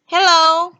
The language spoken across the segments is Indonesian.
Hello,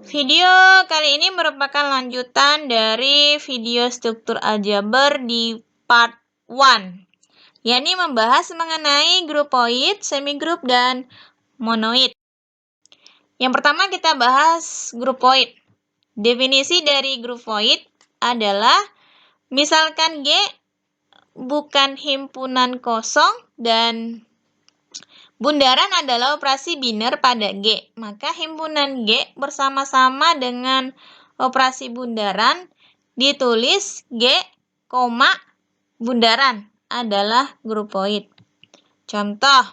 video kali ini merupakan lanjutan dari video struktur aljabar di part 1, yakni membahas mengenai grupoid, semigrup, dan monoid. Yang pertama kita bahas grupoid. Definisi dari grupoid adalah misalkan G bukan himpunan kosong dan bundaran adalah operasi biner pada G, maka himpunan G bersama-sama dengan operasi bundaran ditulis G, bundaran adalah grupoid. Contoh,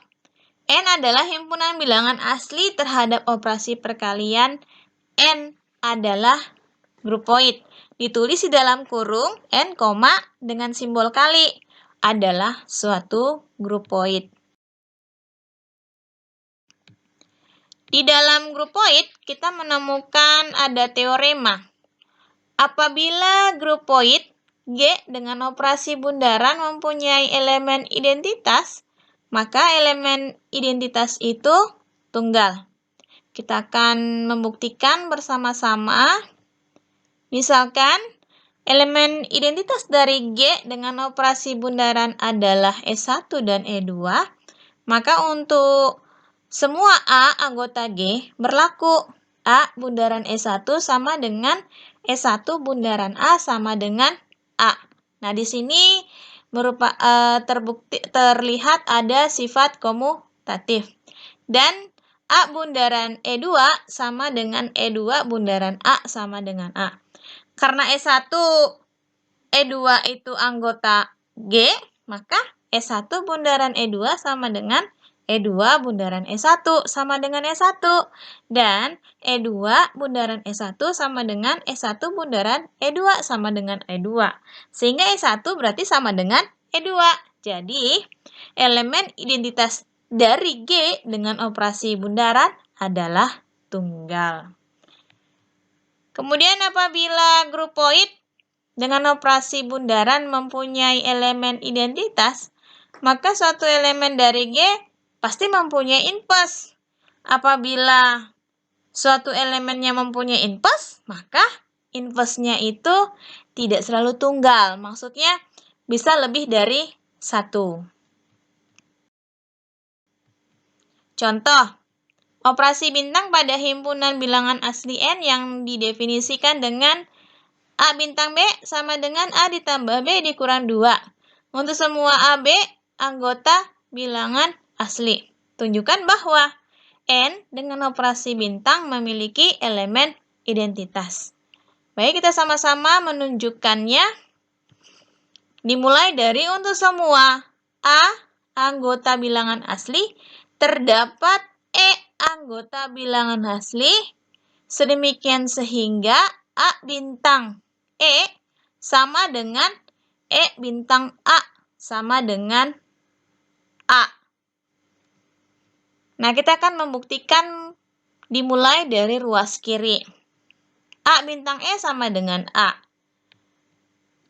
N adalah himpunan bilangan asli terhadap operasi perkalian, N adalah grupoid. Ditulis di dalam kurung N, dengan simbol kali adalah suatu grupoid. Di dalam grupoid, kita menemukan ada teorema. Apabila grupoid G dengan operasi bundaran mempunyai elemen identitas, maka elemen identitas itu tunggal. Kita akan membuktikan bersama-sama. Misalkan, elemen identitas dari G dengan operasi bundaran adalah E1 dan E2, maka untuk semua A anggota G berlaku. A bundaran E1 sama dengan E1 bundaran A sama dengan A. Nah, di sini terlihat ada sifat komutatif. Dan A bundaran E2 sama dengan E2 bundaran A sama dengan A. Karena E1, E2 itu anggota G, maka E1 bundaran E2 sama dengan E2 bundaran E1 sama dengan E1. Dan E2 bundaran E1 sama dengan E1 bundaran E2 sama dengan E2. Sehingga E1 berarti sama dengan E2. Jadi, elemen identitas dari G dengan operasi bundaran adalah tunggal. Kemudian apabila grupoid dengan operasi bundaran mempunyai elemen identitas, maka suatu elemen dari G pasti mempunyai inverse. Apabila suatu elemennya mempunyai inverse, maka inverse-nya itu tidak selalu tunggal. Maksudnya bisa lebih dari satu. Contoh, operasi bintang pada himpunan bilangan asli N yang didefinisikan dengan A bintang B sama dengan A ditambah B dikurang 2. Untuk semua AB anggota bilangan asli. Tunjukkan bahwa N dengan operasi bintang memiliki elemen identitas. Baik, kita sama-sama menunjukkannya. Dimulai dari untuk semua A anggota bilangan asli, terdapat E anggota bilangan asli, sedemikian sehingga A bintang E sama dengan E bintang A sama dengan A. Nah, kita akan membuktikan dimulai dari ruas kiri. A bintang E sama dengan A.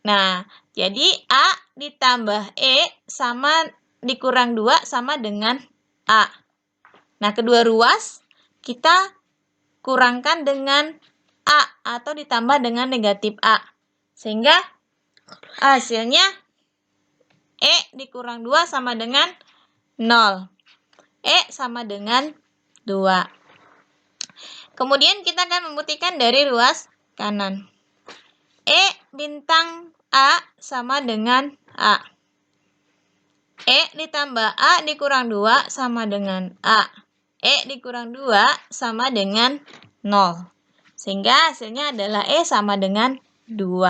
Nah, jadi A ditambah E sama dikurang 2 sama dengan A. Nah, kedua ruas kita kurangkan dengan A atau ditambah dengan negatif A. Sehingga hasilnya E dikurang 2 sama dengan 0. E sama dengan 2. Kemudian kita akan membuktikan dari ruas kanan. E bintang A sama dengan A. E ditambah A dikurang 2 sama dengan A. E dikurang 2 sama dengan 0. Sehingga hasilnya adalah E sama dengan 2.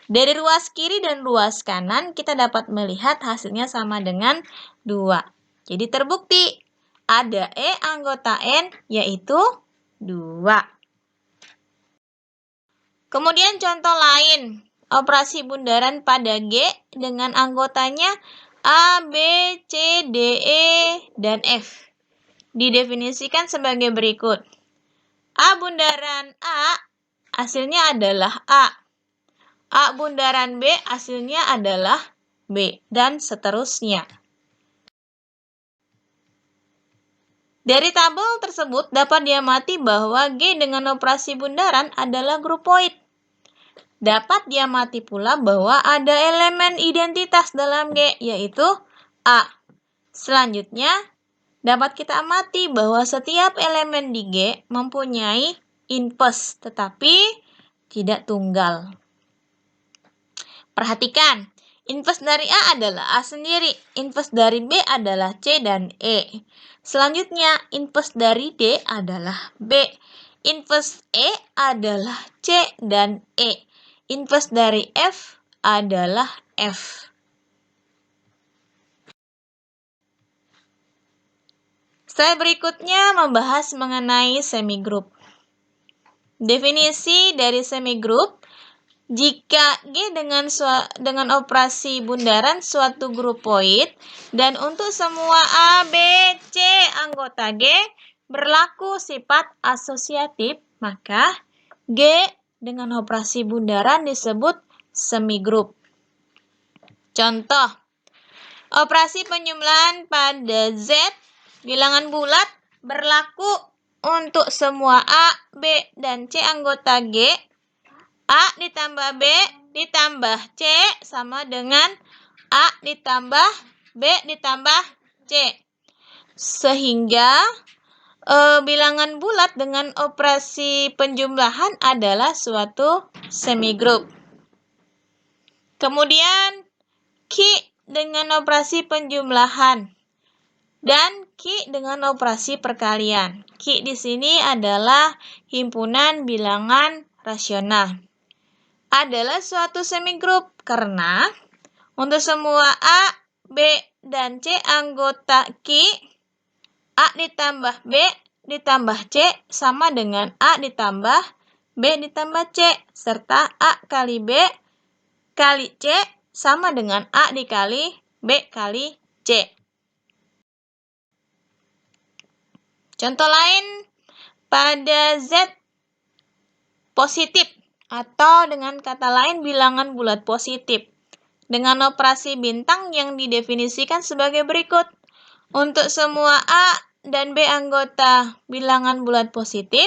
Dari ruas kiri dan ruas kanan kita dapat melihat hasilnya sama dengan 2. Jadi terbukti ada E anggota N yaitu 2. Kemudian contoh lain, operasi bundaran pada G dengan anggotanya A, B, C, D, E, dan F. Didefinisikan sebagai berikut. A bundaran A hasilnya adalah A. A bundaran B hasilnya adalah B, dan seterusnya. Dari tabel tersebut dapat diamati bahwa G dengan operasi bundaran adalah grupoid. Dapat diamati pula bahwa ada elemen identitas dalam G, yaitu A. Selanjutnya, dapat kita amati bahwa setiap elemen di G mempunyai inverse, tetapi tidak tunggal. Perhatikan, inverse dari A adalah A sendiri, inverse dari B adalah C dan E. Selanjutnya, inverse dari D adalah B. Inverse E adalah C dan E. Inverse dari F adalah F. Slide berikutnya membahas mengenai semigroup. Definisi dari semigroup: jika G dengan operasi bundaran suatu grupoid dan untuk semua A, B, C anggota G berlaku sifat asosiatif, maka G dengan operasi bundaran disebut semigroup. Contoh, operasi penjumlahan pada Z bilangan bulat berlaku untuk semua A, B, dan C anggota G. A ditambah B ditambah C sama dengan A ditambah B ditambah C. Sehingga bilangan bulat dengan operasi penjumlahan adalah suatu semigroup. Kemudian Q dengan operasi penjumlahan dan Q dengan operasi perkalian. Q di sini adalah himpunan bilangan rasional. Adalah suatu semigroup karena untuk semua A, B, dan C anggota Q, A ditambah B ditambah C sama dengan A ditambah B ditambah C, serta A kali B kali C sama dengan A dikali B kali C. Contoh lain pada Z positif, atau dengan kata lain bilangan bulat positif, dengan operasi bintang yang didefinisikan sebagai berikut. Untuk semua A dan B anggota bilangan bulat positif,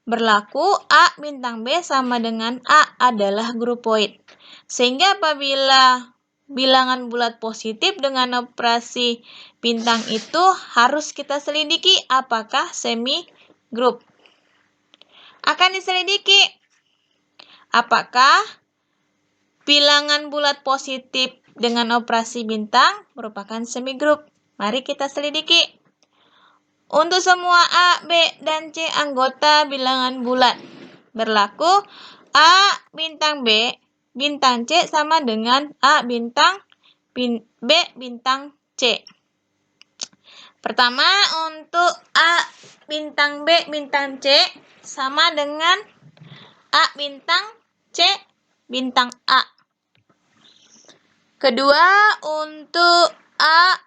berlaku A bintang B sama dengan A adalah grupoid. Sehingga apabila bilangan bulat positif dengan operasi bintang itu harus kita selidiki apakah semigroup. Akan diselidiki apakah bilangan bulat positif dengan operasi bintang merupakan semigroup. Mari kita selidiki. Untuk semua A, B, dan C anggota bilangan bulat, berlaku A bintang B bintang C sama dengan A bintang B bintang C. Pertama, untuk A bintang B bintang C sama dengan A bintang C bintang A. Kedua, untuk A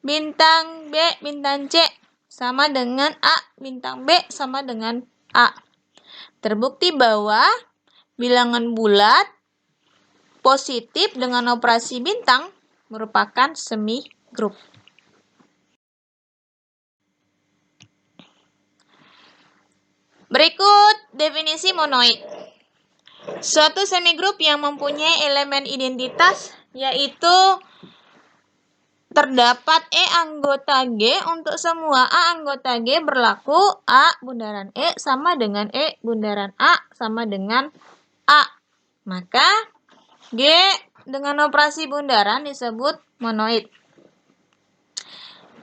bintang B bintang C sama dengan A bintang B sama dengan A. Terbukti bahwa bilangan bulat positif dengan operasi bintang merupakan semigroup. Berikut definisi monoid. Suatu semigroup yang mempunyai elemen identitas yaitu terdapat E anggota G untuk semua A anggota G berlaku A bundaran E sama dengan E bundaran A sama dengan A. Maka G dengan operasi bundaran disebut monoid.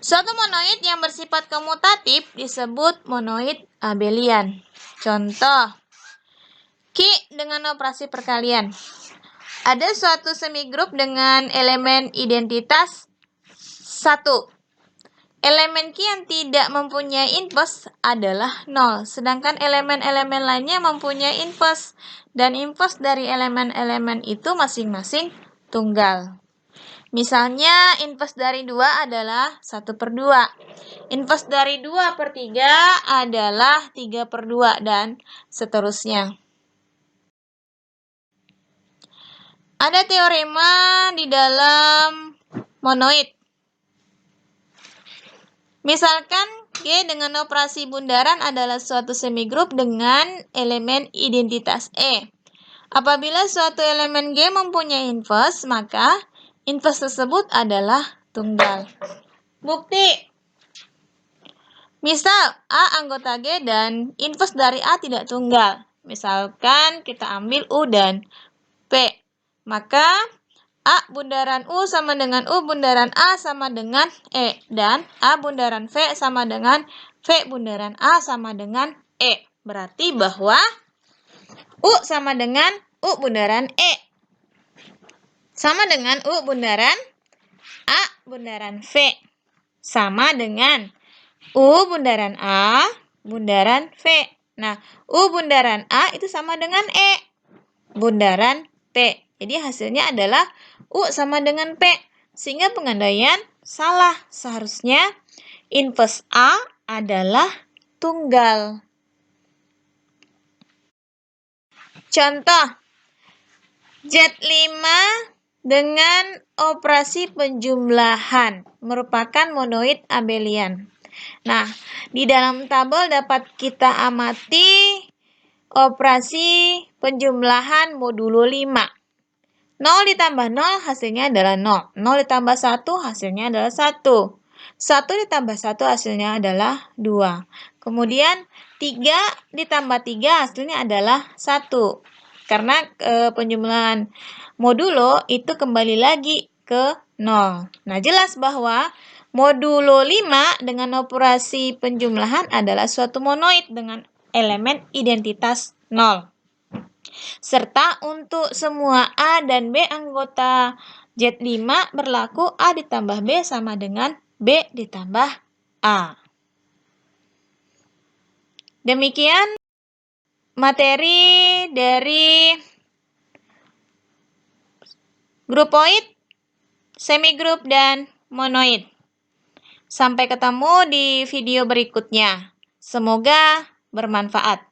Suatu monoid yang bersifat komutatif disebut monoid abelian. Contoh, Q dengan operasi perkalian. Ada suatu semigroup dengan elemen identitas 1. Elemen Q yang tidak mempunyai inverse adalah 0, sedangkan elemen-elemen lainnya mempunyai inverse, dan inverse dari elemen-elemen itu masing-masing tunggal. Misalnya, inverse dari 2 adalah 1/2. Inverse dari 2/3 adalah 3/2, dan seterusnya. Ada teorema di dalam monoid. Misalkan G dengan operasi bundaran adalah suatu semigrup dengan elemen identitas E. Apabila suatu elemen G mempunyai inverse, maka inverse tersebut adalah tunggal. Bukti. Misal A anggota G dan inverse dari A tidak tunggal. Misalkan kita ambil U dan P. Maka A bundaran U sama dengan U bundaran A sama dengan E. Dan A bundaran V sama dengan V bundaran A sama dengan E. Berarti bahwa U sama dengan U bundaran E. Sama dengan U bundaran A bundaran V. Sama dengan U bundaran A bundaran V. Nah, U bundaran A itu sama dengan E bundaran P. Jadi hasilnya adalah U sama dengan P. Sehingga pengandaian salah. Seharusnya inverse A adalah tunggal. Contoh, Z5 dengan operasi penjumlahan merupakan monoid abelian. Nah, di dalam tabel dapat kita amati operasi penjumlahan modulo 5. 0 ditambah 0 hasilnya adalah 0. 0 ditambah 1 hasilnya adalah 1. 1 ditambah 1 hasilnya adalah 2. Kemudian 3 ditambah 3 hasilnya adalah 1. Karena penjumlahan modulo itu kembali lagi ke 0. Nah, jelas bahwa modulo 5 dengan operasi penjumlahan adalah suatu monoid dengan elemen identitas 0. Serta untuk semua A dan B anggota Z5 berlaku A ditambah B sama dengan B ditambah A. Demikian materi dari grupoid, semigrup, dan monoid. Sampai ketemu di video berikutnya. Semoga bermanfaat.